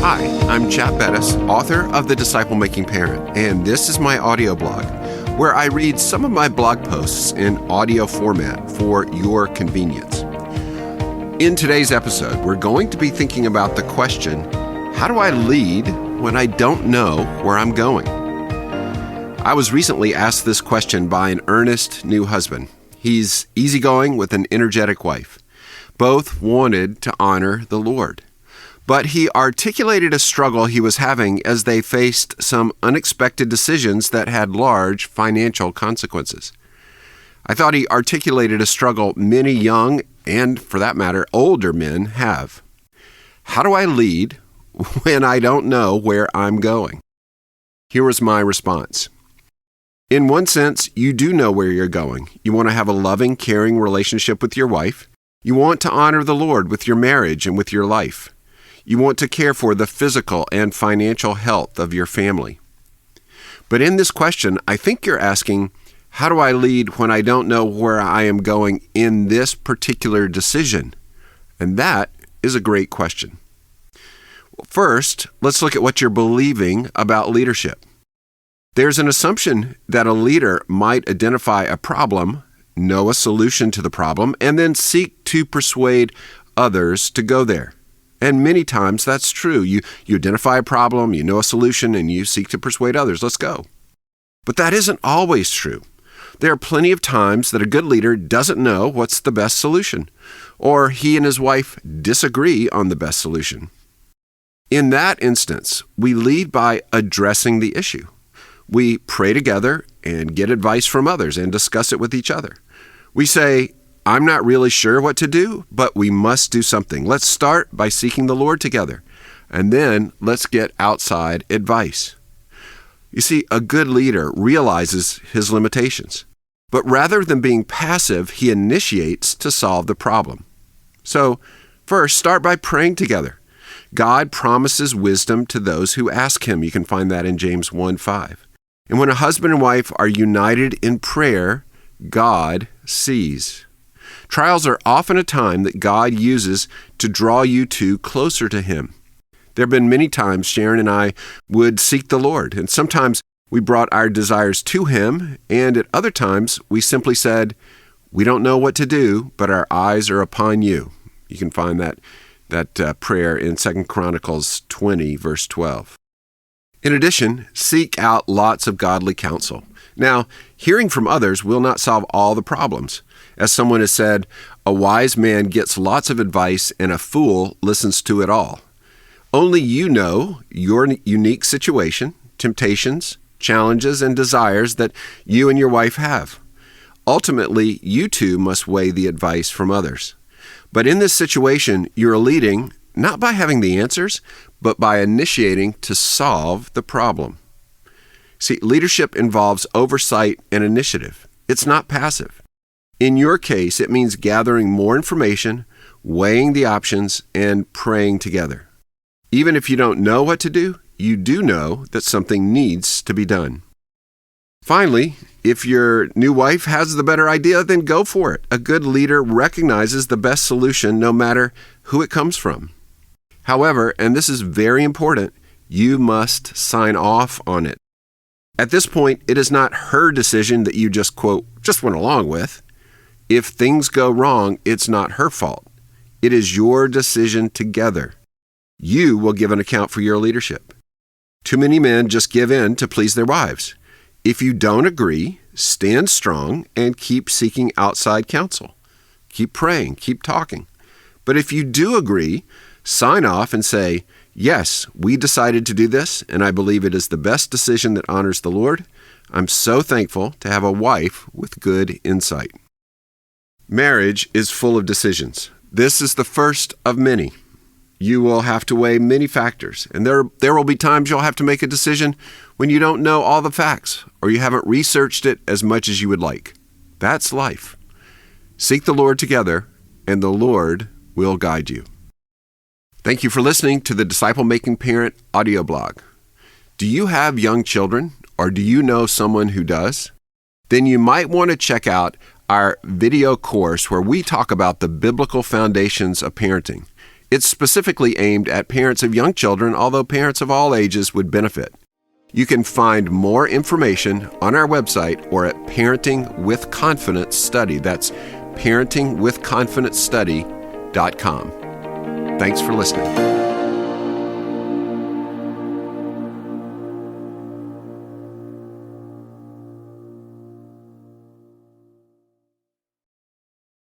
Hi, I'm Chap Bettis, author of The Disciple Making Parent, and this is my audio blog, where I read some of my blog posts in audio format for your convenience. In today's episode, we're going to be thinking about the question, how do I lead when I don't know where I'm going? I was recently asked this question by an earnest new husband. He's easygoing with an energetic wife. Both wanted to honor the Lord. But he articulated a struggle he was having as they faced some unexpected decisions that had large financial consequences. I thought he articulated a struggle many young, and for that matter, older men have. How do I lead when I don't know where I'm going? Here was my response. In one sense, you do know where you're going. You want to have a loving, caring relationship with your wife. You want to honor the Lord with your marriage and with your life. You want to care for the physical and financial health of your family. But in this question, I think you're asking, how do I lead when I don't know where I am going in this particular decision? And that is a great question. Well, first, let's look at what you're believing about leadership. There's an assumption that a leader might identify a problem, know a solution to the problem, and then seek to persuade others to go there. And many times that's true. You identify a problem, you know a solution, and you seek to persuade others. Let's go. But that isn't always true. There are plenty of times that a good leader doesn't know what's the best solution, or he and his wife disagree on the best solution. In that instance, we lead by addressing the issue. We pray together and get advice from others and discuss it with each other. We say, I'm not really sure what to do, but we must do something. Let's start by seeking the Lord together, and then let's get outside advice. You see, a good leader realizes his limitations, but rather than being passive, he initiates to solve the problem. So, first, start by praying together. God promises wisdom to those who ask him. You can find that in James 1:5. And when a husband and wife are united in prayer, God sees. Trials are often a time that God uses to draw you two closer to him. There have been many times Sharon and I would seek the Lord, and sometimes we brought our desires to him, and at other times we simply said, we don't know what to do, but our eyes are upon you. You can find that prayer in 2 Chronicles 20, verse 12. In addition, seek out lots of godly counsel. Now, hearing from others will not solve all the problems. As someone has said, a wise man gets lots of advice and a fool listens to it all. Only you know your unique situation, temptations, challenges, and desires that you and your wife have. Ultimately, you two must weigh the advice from others. But in this situation, you're leading not by having the answers, but by initiating to solve the problem. See, leadership involves oversight and initiative. It's not passive. In your case, it means gathering more information, weighing the options, and praying together. Even if you don't know what to do, you do know that something needs to be done. Finally, if your new wife has the better idea, then go for it. A good leader recognizes the best solution no matter who it comes from. However, and this is very important, you must sign off on it. At this point, it is not her decision that you just went along with. If things go wrong, it's not her fault. It is your decision together. You will give an account for your leadership. Too many men just give in to please their wives. If you don't agree, stand strong and keep seeking outside counsel. Keep praying, keep talking. But if you do agree, sign off and say, yes, we decided to do this, and I believe it is the best decision that honors the Lord. I'm so thankful to have a wife with good insight. Marriage is full of decisions. This is the first of many. You will have to weigh many factors, and there will be times you'll have to make a decision when you don't know all the facts or you haven't researched it as much as you would like. That's life. Seek the Lord together, and the Lord will guide you. Thank you for listening to the Disciple Making Parent audio blog. Do you have young children, or do you know someone who does? Then you might want to check out our video course where we talk about the biblical foundations of parenting. It's specifically aimed at parents of young children, although parents of all ages would benefit. You can find more information on our website or at Parenting with Confidence Study. That's parentingwithconfidencestudy.com. Thanks for listening.